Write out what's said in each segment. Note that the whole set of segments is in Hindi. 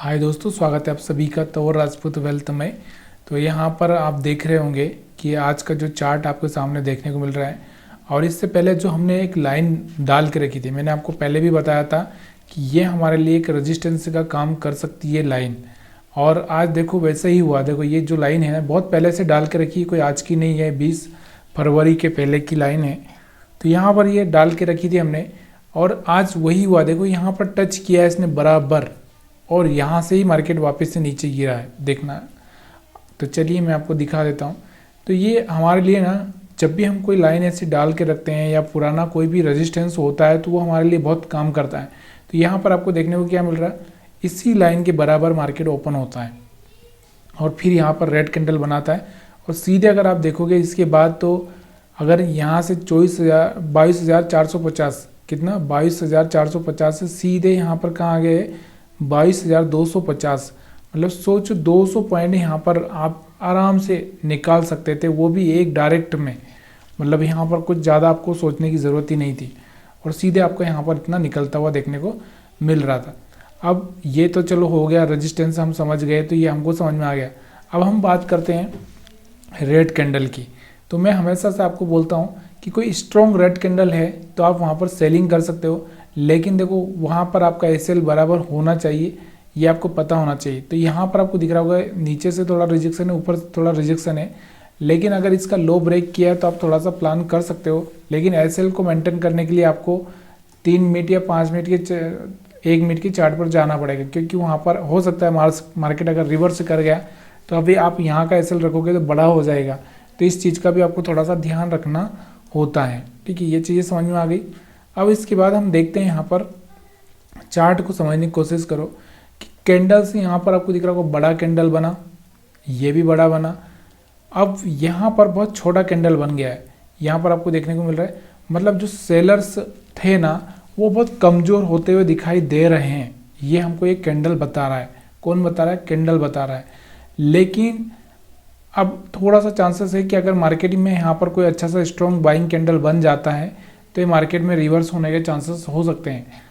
हाय दोस्तों, स्वागत है आप सभी का तौर राजपूत वेल्थ में। तो यहाँ पर आप देख रहे होंगे कि आज का जो चार्ट आपके सामने देखने को मिल रहा है, और इससे पहले जो हमने एक लाइन डाल के रखी थी, मैंने आपको पहले भी बताया था कि ये हमारे लिए एक रेजिस्टेंस का काम कर सकती है लाइन। और आज देखो वैसे ही हुआ। देखो ये जो लाइन है बहुत पहले से डाल के रखी है, कोई आज की नहीं है, 20 फरवरी के पहले की लाइन है। तो यहाँ पर ये डाल के रखी थी हमने, और आज वही हुआ। देखो यहाँ पर टच किया है इसने बराबर, और यहाँ से ही मार्केट वापस से नीचे गिरा है, देखना। तो चलिए मैं आपको दिखा देता हूँ। तो ये हमारे लिए ना, जब भी हम कोई लाइन ऐसी डाल के रखते हैं या पुराना कोई भी रेजिस्टेंस होता है तो वो हमारे लिए बहुत काम करता है। तो यहाँ पर आपको देखने को क्या मिल रहा है, इसी लाइन के बराबर मार्केट ओपन होता है और फिर यहाँ पर रेड कैंडल बनाता है। और सीधे अगर आप देखोगे इसके बाद, तो अगर यहाँ से 22,450 कितना 22,450 से सीधे यहाँ पर कहाँ आ गए, 22,250। मतलब सोचो 200 पॉइंट यहाँ पर आप आराम से निकाल सकते थे, वो भी एक डायरेक्ट में। मतलब यहाँ पर कुछ ज़्यादा आपको सोचने की ज़रूरत ही नहीं थी, और सीधे आपको यहाँ पर इतना निकलता हुआ देखने को मिल रहा था। अब ये तो चलो हो गया, रेजिस्टेंस हम समझ गए, तो ये हमको समझ में आ गया। अब हम बात करते हैं रेड कैंडल की। तो मैं हमेशा से आपको बोलता हूँ कि कोई स्ट्रॉन्ग रेड कैंडल है तो आप वहाँ पर सेलिंग कर सकते हो, लेकिन देखो वहाँ पर आपका एसएल बराबर होना चाहिए, ये आपको पता होना चाहिए। तो यहाँ पर आपको दिख रहा होगा नीचे से थोड़ा रिजेक्शन है, ऊपर से थोड़ा रिजेक्शन है, लेकिन अगर इसका लो ब्रेक किया है तो आप थोड़ा सा प्लान कर सकते हो। लेकिन एसएल को मेंटेन करने के लिए आपको 3 मिनट या 5 मिनट के 1 मिनट की चार्ट पर जाना पड़ेगा, क्योंकि वहाँ पर हो सकता है मार्केट अगर रिवर्स कर गया तो अभी आप यहाँ का एसएल रखोगे तो बड़ा हो जाएगा। तो इस चीज़ का भी आपको थोड़ा सा ध्यान रखना होता है। ठीक है, ये चीज़ें समझ में आ गई। अब इसके बाद हम देखते हैं यहाँ पर चार्ट को समझने की कोशिश करो कि कैंडल्स यहाँ पर आपको दिख रहा होगा बड़ा कैंडल बना, ये भी बड़ा बना। अब यहाँ पर बहुत छोटा कैंडल बन गया है, यहाँ पर आपको देखने को मिल रहा है। मतलब जो सेलर्स थे ना, वो बहुत कमज़ोर होते हुए दिखाई दे रहे हैं, ये हमको एक कैंडल बता रहा है। कौन बता रहा है? कैंडल बता रहा है। लेकिन अब थोड़ा सा चांसेस है कि अगर मार्केट में यहाँ पर कोई अच्छा सा स्ट्रॉन्ग बाइंग कैंडल बन जाता है तो ये मार्केट में रिवर्स होने के चांसेस हो सकते हैं।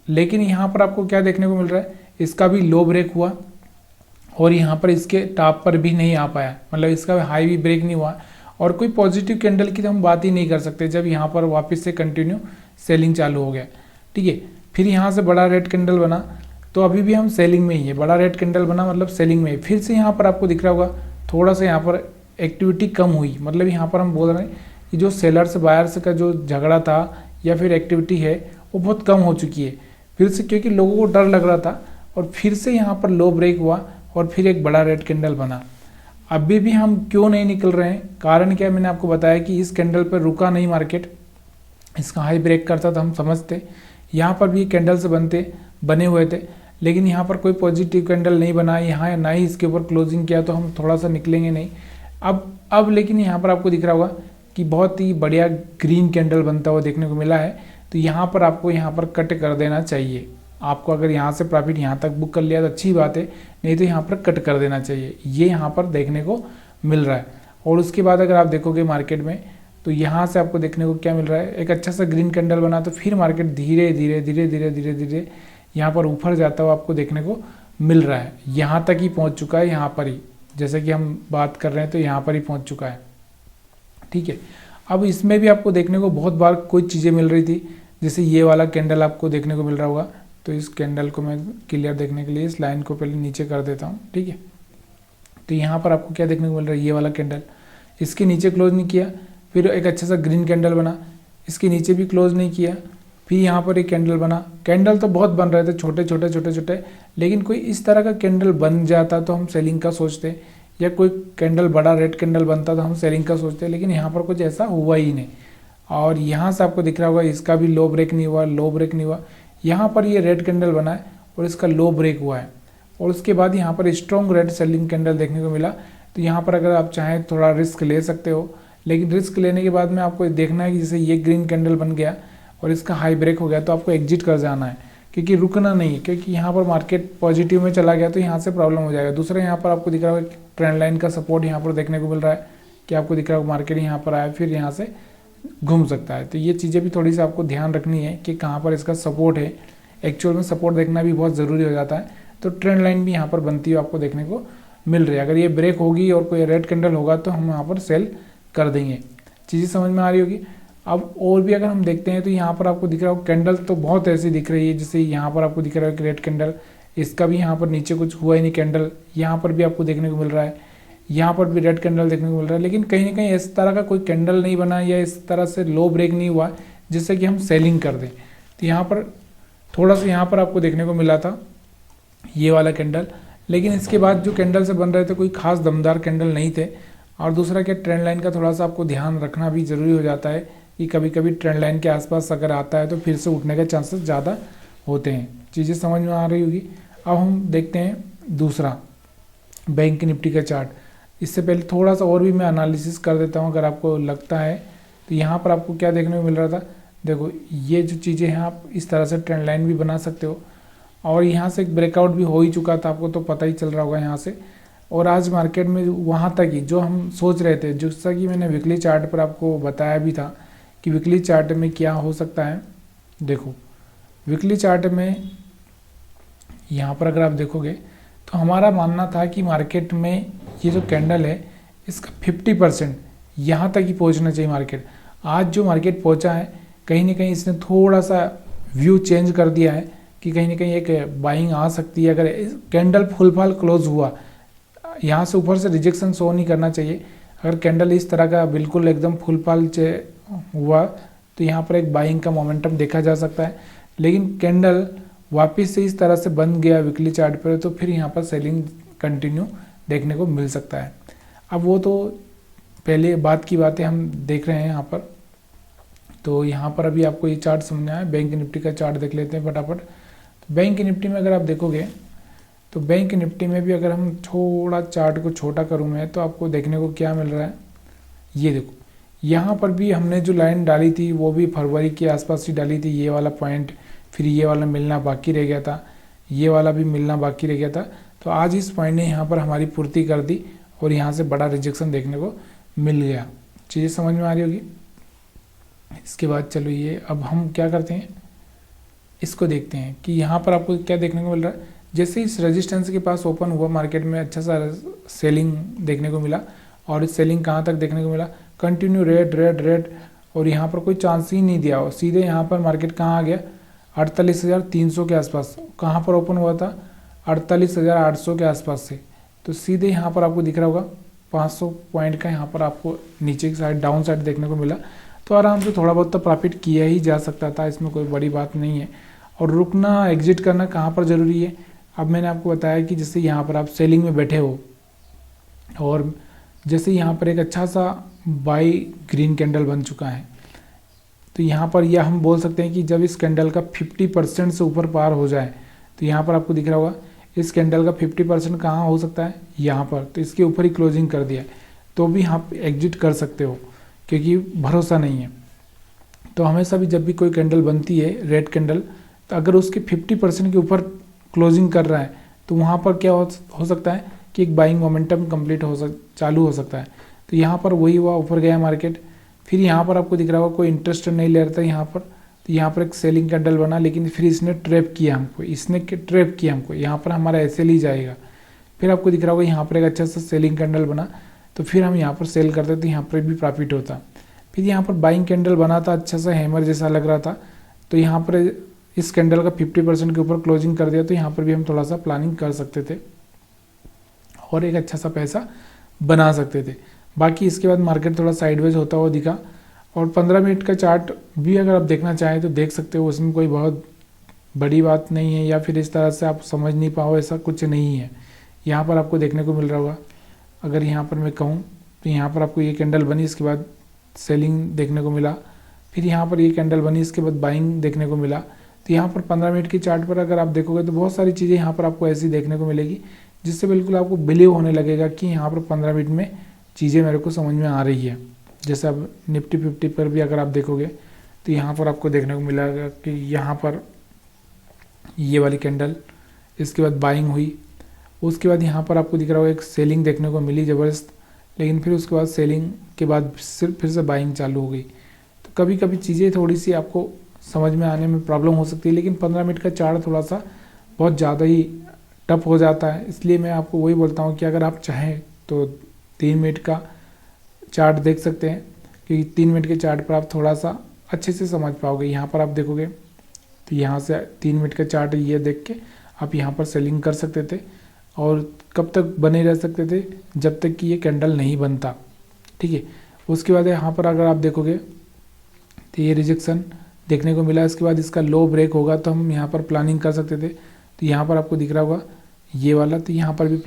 लेकिन यहाँ पर आपको क्या देखने को मिल रहा है, इसका भी लो ब्रेक हुआ और यहाँ पर इसके टॉप पर भी नहीं आ पाया, मतलब इसका हाई भी ब्रेक नहीं हुआ। और कोई पॉजिटिव कैंडल की तो हम बात ही नहीं कर सकते जब यहाँ पर वापस से कंटिन्यू सेलिंग चालू हो गया। ठीक है, फिर यहाँ से बड़ा रेड कैंडल बना, तो अभी भी हम सेलिंग में ही है। बड़ा रेड कैंडल बना मतलब सेलिंग में ही। फिर से यहाँ पर आपको दिख रहा होगा थोड़ा सा यहाँ पर एक्टिविटी कम हुई, मतलब यहाँ पर हम बोल रहे हैं कि जो सेलर्स बायर्स का जो झगड़ा था या फिर एक्टिविटी है वो बहुत कम हो चुकी है फिर से, क्योंकि लोगों को डर लग रहा था। और फिर से यहाँ पर लो ब्रेक हुआ और फिर एक बड़ा रेड कैंडल बना। अभी भी हम क्यों नहीं निकल रहे हैं, कारण क्या है, मैंने आपको बताया कि इस कैंडल पर रुका नहीं मार्केट, इसका हाई ब्रेक करता तो हम समझते। यहाँ पर भी कैंडल्स बने हुए थे, लेकिन यहाँ पर कोई पॉजिटिव कैंडल नहीं बना, यहाँ ना ही इसके ऊपर क्लोजिंग किया, तो हम थोड़ा सा निकलेंगे नहीं। अब लेकिन यहाँ पर आपको दिख रहा होगा कि बहुत ही बढ़िया ग्रीन कैंडल बनता हुआ देखने को मिला है। तो यहाँ पर आपको यहाँ पर कट कर देना चाहिए। आपको अगर यहाँ से प्रॉफिट यहाँ तक बुक कर लिया तो अच्छी बात है, नहीं तो यहाँ पर कट कर देना चाहिए, ये यहाँ पर देखने को मिल रहा है। और उसके बाद अगर आप देखोगे मार्केट में, तो यहाँ से आपको देखने को क्या मिल रहा है, एक अच्छा सा ग्रीन कैंडल बना, तो फिर मार्केट धीरे धीरे धीरे धीरे धीरे धीरे यहाँ पर ऊपर जाता हुआ आपको देखने को मिल रहा है। यहाँ तक ही पहुँच चुका है, यहाँ पर ही, जैसे कि हम बात कर रहे हैं तो यहाँ पर ही पहुँच चुका है। ठीक है, अब इसमें भी आपको देखने को बहुत बार कोई चीज़ें मिल रही थी, जैसे ये वाला कैंडल आपको देखने को मिल रहा होगा। तो इस कैंडल को मैं क्लियर देखने के लिए इस लाइन को पहले नीचे कर देता हूँ। ठीक है, तो यहाँ पर आपको क्या देखने को मिल रहा है, ये वाला कैंडल, इसके नीचे क्लोज नहीं किया, फिर एक अच्छा सा ग्रीन कैंडल बना, इसके नीचे भी क्लोज नहीं किया, फिर यहाँ पर एक कैंडल बना। कैंडल तो बहुत बन रहे थे, छोटे छोटे छोटे छोटे, लेकिन कोई इस तरह का कैंडल बन जाता तो हम सेलिंग का सोचते, या कोई कैंडल बड़ा रेड कैंडल बनता तो हम सेलिंग का सोचते, लेकिन यहाँ पर कुछ ऐसा हुआ ही नहीं। और यहाँ से आपको दिख रहा होगा इसका भी लो ब्रेक नहीं हुआ, लो ब्रेक नहीं हुआ। यहाँ पर ये रेड कैंडल बना है और इसका लो ब्रेक हुआ है, और उसके बाद यहाँ पर स्ट्रॉन्ग रेड सेलिंग कैंडल देखने को मिला। तो यहाँ पर अगर आप चाहें थोड़ा रिस्क ले सकते हो, लेकिन रिस्क लेने के बाद में आपको देखना है कि जैसे ये ग्रीन कैंडल बन गया और इसका हाई ब्रेक हो गया तो आपको एग्जिट कर जाना है, क्योंकि रुकना नहीं, क्योंकि यहाँ पर मार्केट पॉजिटिव में चला गया तो यहाँ से प्रॉब्लम हो जाएगा। दूसरा यहाँ पर आपको दिख रहा होगा ट्रेंड लाइन का सपोर्ट यहाँ पर देखने को मिल रहा है, कि आपको दिख रहा होगा मार्केट यहाँ पर आया फिर यहाँ से घूम सकता है। तो ये चीज़ें भी थोड़ी सी आपको ध्यान रखनी है कि कहाँ पर इसका सपोर्ट है। एक्चुअल में सपोर्ट देखना भी बहुत ज़रूरी हो जाता है। तो ट्रेंड लाइन भी यहाँ पर बनती हुई आपको देखने को मिल रही है। अगर ये ब्रेक होगी और कोई रेड कैंडल होगा तो हम यहाँ पर सेल कर देंगे। चीज़ें समझ में आ रही होगी। अब और भी अगर हम देखते हैं तो यहाँ पर आपको दिख रहा हो कैंडल तो बहुत ऐसी दिख रही है, जैसे यहाँ पर आपको दिख रहा है कि रेड कैंडल, इसका भी यहाँ पर नीचे कुछ हुआ ही नहीं कैंडल, यहाँ पर भी आपको देखने को मिल रहा है, यहाँ पर भी रेड कैंडल देखने को मिल रहा है, लेकिन कहीं ना कहीं इस तरह का कोई कैंडल नहीं बना या इस तरह से लो ब्रेक नहीं हुआ जिससे कि हम सेलिंग कर दें। तो यहाँ पर थोड़ा सा यहाँ पर आपको देखने को मिला था ये वाला कैंडल, लेकिन इसके बाद जो कैंडल से बन रहे थे कोई खास दमदार कैंडल नहीं थे। और दूसरा क्या, ट्रेंड लाइन का थोड़ा सा आपको ध्यान रखना भी ज़रूरी हो जाता है कि कभी कभी ट्रेंड लाइन के आसपास अगर आता है तो फिर से उठने के चांसेस ज़्यादा होते हैं। चीज़ें समझ में आ रही होगी। अब हम देखते हैं दूसरा बैंक निफ्टी का चार्ट। इससे पहले थोड़ा सा और भी मैं एनालिसिस कर देता हूँ अगर आपको लगता है। तो यहाँ पर आपको क्या देखने को मिल रहा था, देखो ये जो चीज़ें हैं आप इस तरह से ट्रेंड लाइन भी बना सकते हो, और यहाँ से एक ब्रेकआउट भी हो ही चुका था, आपको तो पता ही चल रहा होगा यहाँ से। और आज मार्केट में वहाँ तक ही जो हम सोच रहे थे, जैसा कि मैंने वीकली चार्ट पर आपको बताया भी था कि वीकली चार्ट में क्या हो सकता है। देखो वीकली चार्ट में यहाँ पर अगर आप देखोगे तो हमारा मानना था कि मार्केट में ये जो कैंडल है इसका 50% यहाँ तक ही पहुँचना चाहिए मार्केट। आज जो मार्केट पहुँचा है कहीं ना कहीं इसने थोड़ा सा व्यू चेंज कर दिया है कि कहीं ना कहीं एक बाइंग आ सकती है। अगर कैंडल फुल फाल क्लोज हुआ, यहाँ से ऊपर से रिजेक्शन शो नहीं करना चाहिए। अगर कैंडल इस तरह का बिल्कुल एकदम फुल फाल हुआ तो यहाँ पर एक बाइंग का मोमेंटम देखा जा सकता है, लेकिन कैंडल वापस से इस तरह से बन गया वीकली चार्ट पर तो फिर यहाँ पर सेलिंग कंटिन्यू देखने को मिल सकता है। अब वो तो पहले बात की बातें हम देख रहे हैं यहाँ पर। तो यहाँ पर अभी आपको ये चार्ट समझना है, बैंक निफ्टी का चार्ट देख लेते हैं फटाफट। तो बैंक निफ्टी में अगर आप देखोगे तो बैंक निफ्टी में भी अगर हम थोड़ा चार्ट को छोटा करूँ मैं तो आपको देखने को क्या मिल रहा है, ये देखो यहाँ पर भी हमने जो लाइन डाली थी वो भी फरवरी के आसपास ही डाली थी। ये वाला पॉइंट, फिर ये वाला मिलना बाकी रह गया था, ये वाला भी मिलना बाकी रह गया था। तो आज इस पॉइंट ने यहाँ पर हमारी पूर्ति कर दी और यहाँ से बड़ा रिजेक्शन देखने को मिल गया। चीज़ें समझ में आ रही होगी। इसके बाद चलो ये अब हम क्या करते हैं, इसको देखते हैं कि यहाँ पर आपको क्या देखने को मिल रहा है। जैसे इस रेजिस्टेंस के पास ओपन हुआ मार्केट में अच्छा सा सेलिंग देखने को मिला, और इस सेलिंग कहाँ तक देखने को मिला, कंटिन्यू रेड रेड रेड, और यहाँ पर कोई चांस ही नहीं दिया। और सीधे यहाँ पर मार्केट कहाँ आ गया, 48,300 के आसपास। कहाँ पर ओपन हुआ था, 48,800 के आसपास से। तो सीधे यहाँ पर आपको दिख रहा होगा 500 पॉइंट का यहाँ पर आपको नीचे की साइड डाउन साइड देखने को मिला। तो आराम से थोड़ा बहुत तो प्रॉफिट किया ही जा सकता था, इसमें कोई बड़ी बात नहीं है। और रुकना, एग्जिट करना कहाँ पर ज़रूरी है। अब मैंने आपको बताया कि जैसे यहाँ पर आप सेलिंग में बैठे हो और जैसे यहाँ पर एक अच्छा सा बाई ग्रीन कैंडल बन चुका है, तो यहाँ पर यह हम बोल सकते हैं कि जब इस कैंडल का 50% से ऊपर पार हो जाए, तो यहाँ पर आपको दिख रहा होगा इस कैंडल का 50% कहाँ हो सकता है, यहाँ पर। तो इसके ऊपर ही क्लोजिंग कर दिया तो भी आप एग्जिट कर सकते हो, क्योंकि भरोसा नहीं है। तो हमेशा भी जब भी कोई कैंडल बनती है रेड कैंडल, तो अगर उसके 50% के ऊपर क्लोजिंग कर रहा है तो वहाँ पर क्या हो सकता है कि एक बाइंग मोमेंटम कंप्लीट चालू हो सकता है। तो यहाँ पर वही हुआ, ऊपर गया मार्केट। फिर यहाँ पर आपको दिख रहा होगा कोई इंटरेस्ट नहीं ले रहा था यहाँ पर, तो यहाँ पर एक सेलिंग कैंडल बना, लेकिन फिर इसने ट्रैप किया हमको, यहाँ पर हमारा ऐसे ही जाएगा। फिर आपको दिख रहा होगा यहाँ पर एक अच्छा सा सेलिंग कैंडल बना, तो फिर हम यहाँ पर सेल करते तो यहाँ पर भी प्रॉफिट होता। फिर यहाँ पर बाइंग कैंडल बना था, अच्छा सा हैमर जैसा लग रहा था, तो यहाँ पर इस कैंडल का 50% के ऊपर क्लोजिंग कर दिया, तो यहाँ पर भी हम थोड़ा सा प्लानिंग कर सकते थे और एक अच्छा सा पैसा बना सकते थे। बाकी इसके बाद मार्केट थोड़ा साइडवेज होता हुआ दिखा। और 15 मिनट का चार्ट भी अगर आप देखना चाहें तो देख सकते हो, उसमें कोई बहुत बड़ी बात नहीं है या फिर इस तरह से आप समझ नहीं पाओ, ऐसा कुछ नहीं है। यहाँ पर आपको देखने को मिल रहा होगा, अगर यहाँ पर मैं कहूँ तो यहाँ पर आपको ये कैंडल बनी, इसके बाद सेलिंग देखने को मिला, फिर यहाँ पर ये कैंडल बनी, इसके बाद बाइंग देखने को मिला। तो यहाँ पर 15 मिनट की चार्ट पर अगर आप देखोगे तो बहुत सारी चीज़ें यहाँ पर आपको ऐसी देखने को मिलेगी जिससे बिल्कुल आपको बिलीव होने लगेगा कि यहाँ पर 15 मिनट में चीज़ें मेरे को समझ में आ रही है। जैसे अब निफ्टी 50 पर भी अगर आप देखोगे तो यहाँ पर आपको देखने को मिलेगा कि यहाँ पर ये वाली कैंडल, इसके बाद बाइंग हुई, उसके बाद यहाँ पर आपको दिख रहा होगा एक सेलिंग देखने को मिली ज़बरदस्त, लेकिन फिर उसके बाद सेलिंग के बाद सिर्फ फिर से बाइंग चालू हो गई। तो कभी कभी चीज़ें थोड़ी सी आपको समझ में आने में प्रॉब्लम हो सकती है, लेकिन 15 मिनट का चार्ट थोड़ा सा बहुत ज़्यादा ही टफ हो जाता है। इसलिए मैं आपको वही बोलता हूँ कि अगर आप चाहें तो 3 मिनट का चार्ट देख सकते हैं, क्योंकि 3 मिनट के चार्ट पर आप थोड़ा सा अच्छे से समझ पाओगे। यहाँ पर आप देखोगे तो यहाँ से 3 मिनट का चार्ट ये देख के आप यहाँ पर सेलिंग कर सकते थे, और कब तक बने रह सकते थे, जब तक कि ये कैंडल नहीं बनता, ठीक है। उसके बाद यहाँ पर अगर आप देखोगे तो ये रिजेक्शन देखने को मिला। इसके बाद इसका लो ब्रेक होगा तो हम यहाँ पर प्लानिंग कर सकते थे। तो यहाँ पर आपको दिख रहा होगा ये वाला, तो यहाँ पर भी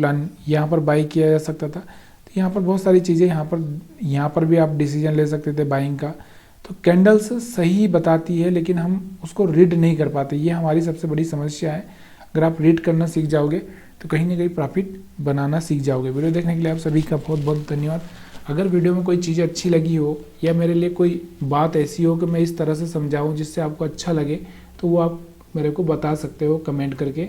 यहाँ पर बाई किया जा सकता था। तो यहाँ पर बहुत सारी चीज़ें, यहाँ पर भी आप डिसीजन ले सकते थे बाइंग का। तो कैंडल्स सही बताती है, लेकिन हम उसको रीड नहीं कर पाते, ये हमारी सबसे बड़ी समस्या है। अगर आप रीड करना सीख जाओगे तो कहीं ना कहीं प्रॉफिट बनाना सीख जाओगे। वीडियो देखने के लिए आप सभी का बहुत बहुत धन्यवाद। अगर वीडियो में कोई चीज़ अच्छी लगी हो, या मेरे लिए कोई बात ऐसी हो कि मैं इस तरह से समझाऊं जिससे आपको अच्छा लगे, तो वो आप मेरे को बता सकते हो कमेंट करके।